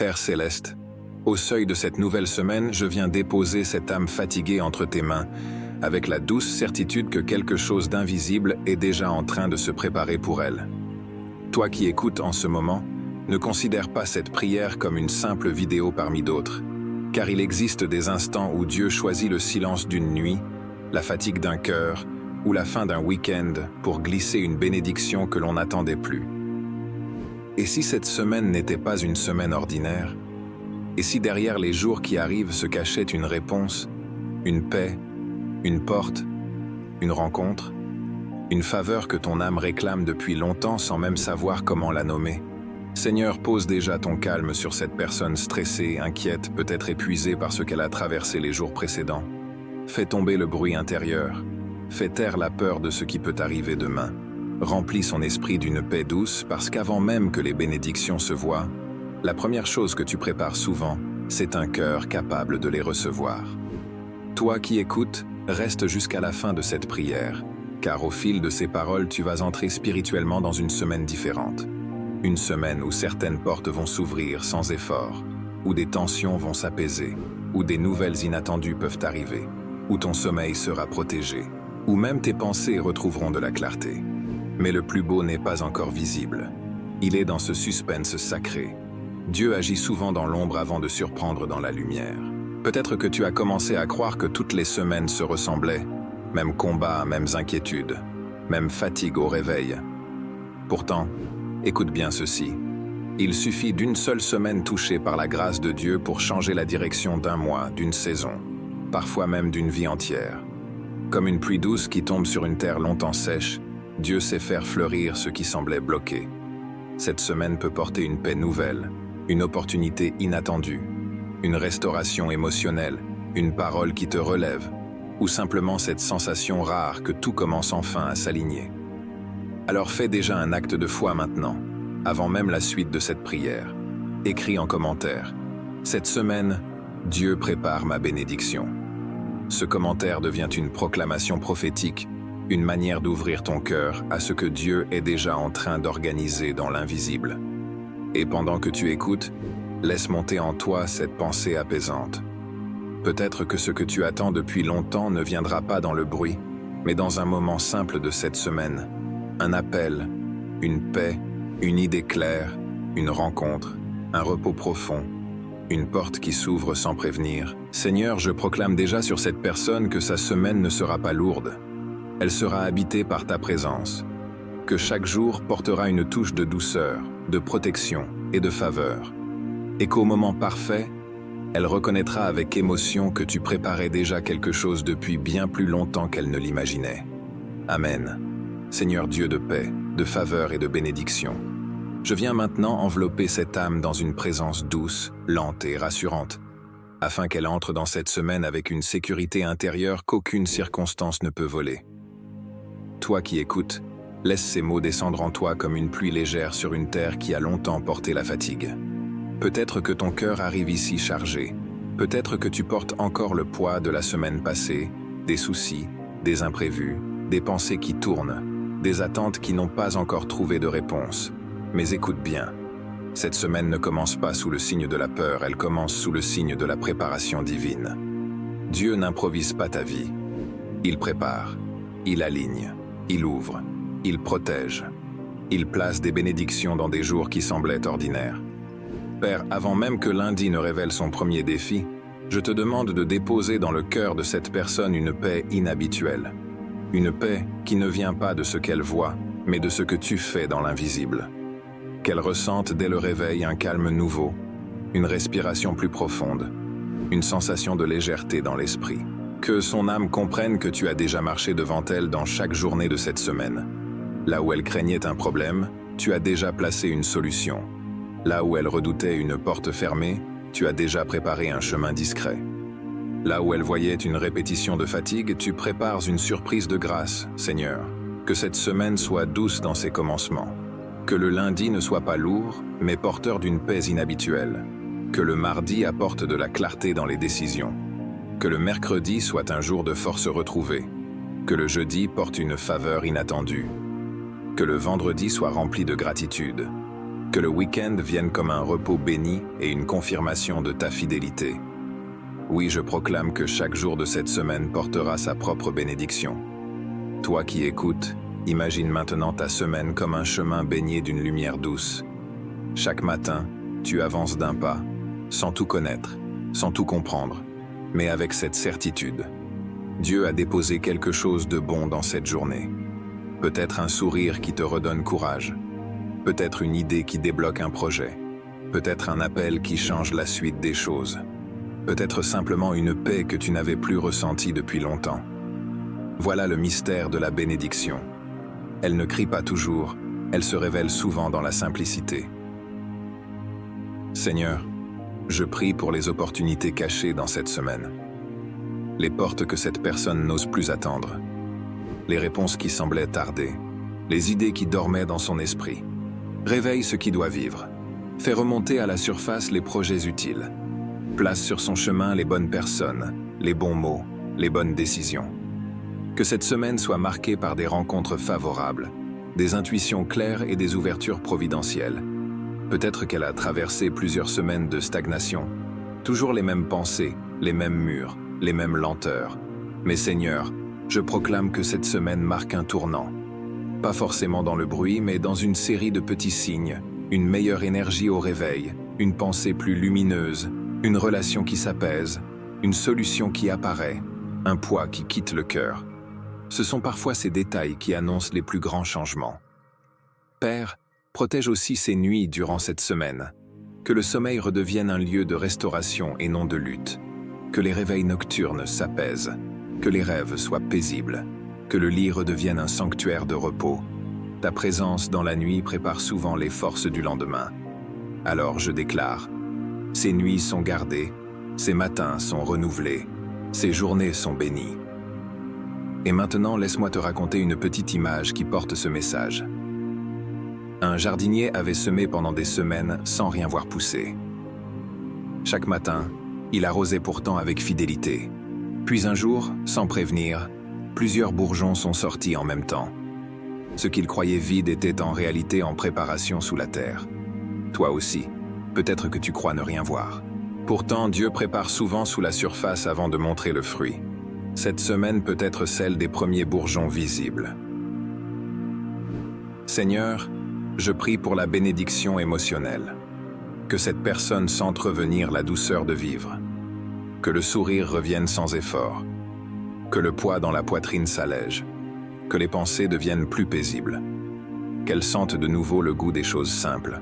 Père céleste, au seuil de cette nouvelle semaine, je viens déposer cette âme fatiguée entre tes mains, avec la douce certitude que quelque chose d'invisible est déjà en train de se préparer pour elle. Toi qui écoutes en ce moment, ne considère pas cette prière comme une simple vidéo parmi d'autres, car il existe des instants où Dieu choisit le silence d'une nuit, la fatigue d'un cœur ou la fin d'un week-end pour glisser une bénédiction que l'on n'attendait plus. Et si cette semaine n'était pas une semaine ordinaire? Et si derrière les jours qui arrivent se cachait une réponse, une paix, une porte, une rencontre, une faveur que ton âme réclame depuis longtemps sans même savoir comment la nommer? Seigneur, pose déjà ton calme sur cette personne stressée, inquiète, peut-être épuisée par ce qu'elle a traversé les jours précédents. Fais tomber le bruit intérieur. Fais taire la peur de ce qui peut arriver demain. Remplis son esprit d'une paix douce parce qu'avant même que les bénédictions se voient, la première chose que tu prépares souvent, c'est un cœur capable de les recevoir. Toi qui écoutes, reste jusqu'à la fin de cette prière, car au fil de ces paroles, tu vas entrer spirituellement dans une semaine différente. Une semaine où certaines portes vont s'ouvrir sans effort, où des tensions vont s'apaiser, où des nouvelles inattendues peuvent arriver, où ton sommeil sera protégé, où même tes pensées retrouveront de la clarté. Mais le plus beau n'est pas encore visible. Il est dans ce suspense sacré. Dieu agit souvent dans l'ombre avant de surprendre dans la lumière. Peut-être que tu as commencé à croire que toutes les semaines se ressemblaient, même combat, mêmes inquiétudes, même fatigue au réveil. Pourtant, écoute bien ceci. Il suffit d'une seule semaine touchée par la grâce de Dieu pour changer la direction d'un mois, d'une saison, parfois même d'une vie entière. Comme une pluie douce qui tombe sur une terre longtemps sèche, Dieu sait faire fleurir ce qui semblait bloqué. Cette semaine peut porter une paix nouvelle, une opportunité inattendue, une restauration émotionnelle, une parole qui te relève, ou simplement cette sensation rare que tout commence enfin à s'aligner. Alors fais déjà un acte de foi maintenant, avant même la suite de cette prière. Écris en commentaire. Cette semaine, Dieu prépare ma bénédiction. Ce commentaire devient une proclamation prophétique, une manière d'ouvrir ton cœur à ce que Dieu est déjà en train d'organiser dans l'invisible. Et pendant que tu écoutes, laisse monter en toi cette pensée apaisante. Peut-être que ce que tu attends depuis longtemps ne viendra pas dans le bruit, mais dans un moment simple de cette semaine. Un appel, une paix, une idée claire, une rencontre, un repos profond, une porte qui s'ouvre sans prévenir. Seigneur, je proclame déjà sur cette personne que sa semaine ne sera pas lourde. Elle sera habitée par ta présence, que chaque jour portera une touche de douceur, de protection et de faveur, et qu'au moment parfait, elle reconnaîtra avec émotion que tu préparais déjà quelque chose depuis bien plus longtemps qu'elle ne l'imaginait. Amen. Seigneur Dieu de paix, de faveur et de bénédiction, je viens maintenant envelopper cette âme dans une présence douce, lente et rassurante, afin qu'elle entre dans cette semaine avec une sécurité intérieure qu'aucune circonstance ne peut voler. Toi qui écoutes, laisse ces mots descendre en toi comme une pluie légère sur une terre qui a longtemps porté la fatigue. Peut-être que ton cœur arrive ici chargé, peut-être que tu portes encore le poids de la semaine passée, des soucis, des imprévus, des pensées qui tournent, des attentes qui n'ont pas encore trouvé de réponse. Mais écoute bien, cette semaine ne commence pas sous le signe de la peur, elle commence sous le signe de la préparation divine. Dieu n'improvise pas ta vie. Il prépare, il aligne, il ouvre, il protège. Il place des bénédictions dans des jours qui semblaient ordinaires. Père, avant même que lundi ne révèle son premier défi, je te demande de déposer dans le cœur de cette personne une paix inhabituelle. Une paix qui ne vient pas de ce qu'elle voit, mais de ce que tu fais dans l'invisible. Qu'elle ressente dès le réveil un calme nouveau, une respiration plus profonde, une sensation de légèreté dans l'esprit. Que son âme comprenne que tu as déjà marché devant elle dans chaque journée de cette semaine. Là où elle craignait un problème, tu as déjà placé une solution. Là où elle redoutait une porte fermée, tu as déjà préparé un chemin discret. Là où elle voyait une répétition de fatigue, tu prépares une surprise de grâce, Seigneur. Que cette semaine soit douce dans ses commencements. Que le lundi ne soit pas lourd, mais porteur d'une paix inhabituelle. Que le mardi apporte de la clarté dans les décisions. Que le mercredi soit un jour de force retrouvée. Que le jeudi porte une faveur inattendue. Que le vendredi soit rempli de gratitude. Que le week-end vienne comme un repos béni et une confirmation de ta fidélité. Oui, je proclame que chaque jour de cette semaine portera sa propre bénédiction. Toi qui écoutes, imagine maintenant ta semaine comme un chemin baigné d'une lumière douce. Chaque matin, tu avances d'un pas, sans tout connaître, sans tout comprendre, mais avec cette certitude. Dieu a déposé quelque chose de bon dans cette journée. Peut-être un sourire qui te redonne courage. Peut-être une idée qui débloque un projet. Peut-être un appel qui change la suite des choses. Peut-être simplement une paix que tu n'avais plus ressentie depuis longtemps. Voilà le mystère de la bénédiction. Elle ne crie pas toujours, elle se révèle souvent dans la simplicité. Seigneur, je prie pour les opportunités cachées dans cette semaine. Les portes que cette personne n'ose plus attendre. Les réponses qui semblaient tarder. Les idées qui dormaient dans son esprit. Réveille ce qui doit vivre. Fais remonter à la surface les projets utiles. Place sur son chemin les bonnes personnes, les bons mots, les bonnes décisions. Que cette semaine soit marquée par des rencontres favorables, des intuitions claires et des ouvertures providentielles. Peut-être qu'elle a traversé plusieurs semaines de stagnation. Toujours les mêmes pensées, les mêmes murs, les mêmes lenteurs. Mais Seigneur, je proclame que cette semaine marque un tournant. Pas forcément dans le bruit, mais dans une série de petits signes, une meilleure énergie au réveil, une pensée plus lumineuse, une relation qui s'apaise, une solution qui apparaît, un poids qui quitte le cœur. Ce sont parfois ces détails qui annoncent les plus grands changements. Père, protège aussi ces nuits durant cette semaine. Que le sommeil redevienne un lieu de restauration et non de lutte. Que les réveils nocturnes s'apaisent. Que les rêves soient paisibles. Que le lit redevienne un sanctuaire de repos. Ta présence dans la nuit prépare souvent les forces du lendemain. Alors je déclare, ces nuits sont gardées, ces matins sont renouvelés, ces journées sont bénies. Et maintenant, laisse-moi te raconter une petite image qui porte ce message. Un jardinier avait semé pendant des semaines sans rien voir pousser. Chaque matin, il arrosait pourtant avec fidélité. Puis un jour, sans prévenir, plusieurs bourgeons sont sortis en même temps. Ce qu'il croyait vide était en réalité en préparation sous la terre. Toi aussi, peut-être que tu crois ne rien voir. Pourtant, Dieu prépare souvent sous la surface avant de montrer le fruit. Cette semaine peut être celle des premiers bourgeons visibles. Seigneur, je prie pour la bénédiction émotionnelle. Que cette personne sente revenir la douceur de vivre. Que le sourire revienne sans effort. Que le poids dans la poitrine s'allège. Que les pensées deviennent plus paisibles. Qu'elle sente de nouveau le goût des choses simples.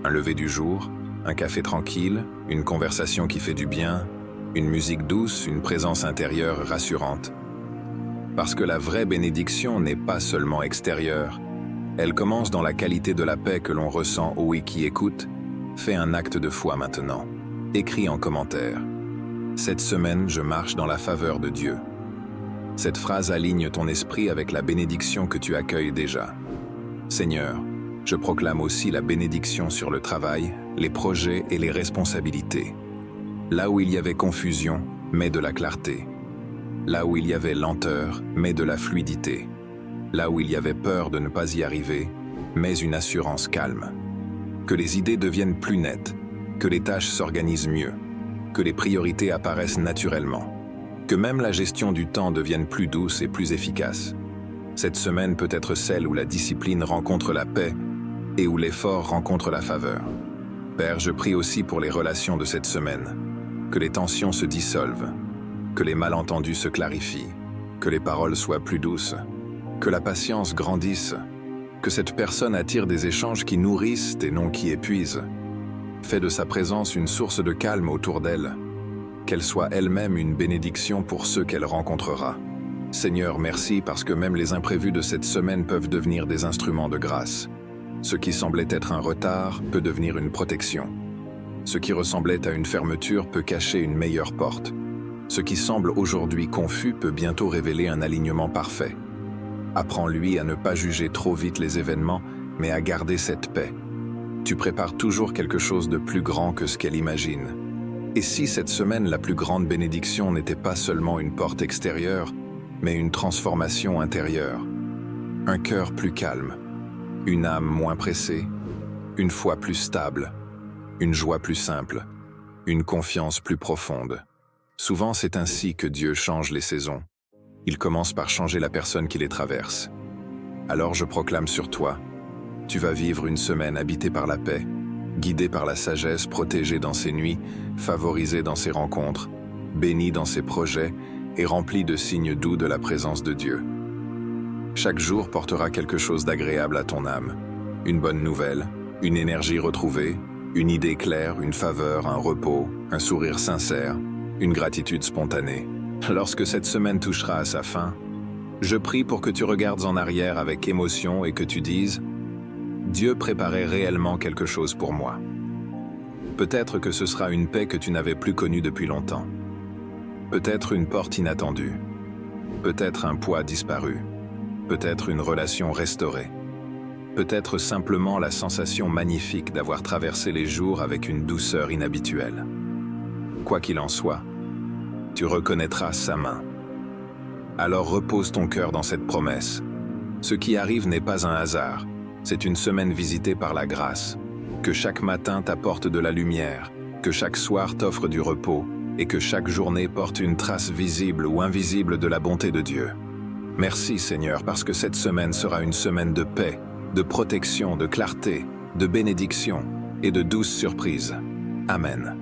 Un lever du jour, un café tranquille, une conversation qui fait du bien, une musique douce, une présence intérieure rassurante. Parce que la vraie bénédiction n'est pas seulement extérieure, elle commence dans la qualité de la paix que l'on ressent au qui écoute. Fais un acte de foi maintenant. Écris en commentaire. Cette semaine, je marche dans la faveur de Dieu. Cette phrase aligne ton esprit avec la bénédiction que tu accueilles déjà. Seigneur, je proclame aussi la bénédiction sur le travail, les projets et les responsabilités. Là où il y avait confusion, mets de la clarté. Là où il y avait lenteur, mets de la fluidité. Là où il y avait peur de ne pas y arriver, mets une assurance calme. Que les idées deviennent plus nettes, que les tâches s'organisent mieux, que les priorités apparaissent naturellement, que même la gestion du temps devienne plus douce et plus efficace. Cette semaine peut être celle où la discipline rencontre la paix et où l'effort rencontre la faveur. Père, je prie aussi pour les relations de cette semaine. Que les tensions se dissolvent, que les malentendus se clarifient, que les paroles soient plus douces, que la patience grandisse, que cette personne attire des échanges qui nourrissent et non qui épuisent. Fais de sa présence une source de calme autour d'elle, qu'elle soit elle-même une bénédiction pour ceux qu'elle rencontrera. Seigneur, merci parce que même les imprévus de cette semaine peuvent devenir des instruments de grâce. Ce qui semblait être un retard peut devenir une protection. Ce qui ressemblait à une fermeture peut cacher une meilleure porte. Ce qui semble aujourd'hui confus peut bientôt révéler un alignement parfait. Apprends-lui à ne pas juger trop vite les événements, mais à garder cette paix. Tu prépares toujours quelque chose de plus grand que ce qu'elle imagine. Et si cette semaine, la plus grande bénédiction n'était pas seulement une porte extérieure, mais une transformation intérieure. Un cœur plus calme, une âme moins pressée, une foi plus stable, une joie plus simple, une confiance plus profonde. Souvent, c'est ainsi que Dieu change les saisons. Il commence par changer la personne qui les traverse. Alors je proclame sur toi, tu vas vivre une semaine habitée par la paix, guidée par la sagesse, protégée dans ses nuits, favorisée dans ses rencontres, bénie dans ses projets et remplie de signes doux de la présence de Dieu. Chaque jour portera quelque chose d'agréable à ton âme. Une bonne nouvelle, une énergie retrouvée, une idée claire, une faveur, un repos, un sourire sincère, une gratitude spontanée. Lorsque cette semaine touchera à sa fin, je prie pour que tu regardes en arrière avec émotion et que tu dises « Dieu préparait réellement quelque chose pour moi ». Peut-être que ce sera une paix que tu n'avais plus connue depuis longtemps. Peut-être une porte inattendue. Peut-être un poids disparu. Peut-être une relation restaurée. Peut-être simplement la sensation magnifique d'avoir traversé les jours avec une douceur inhabituelle. Quoi qu'il en soit, tu reconnaîtras sa main. Alors repose ton cœur dans cette promesse. Ce qui arrive n'est pas un hasard, c'est une semaine visitée par la grâce. Que chaque matin t'apporte de la lumière, que chaque soir t'offre du repos, et que chaque journée porte une trace visible ou invisible de la bonté de Dieu. Merci Seigneur, parce que cette semaine sera une semaine de paix, de protection, de clarté, de bénédiction et de douces surprises. Amen.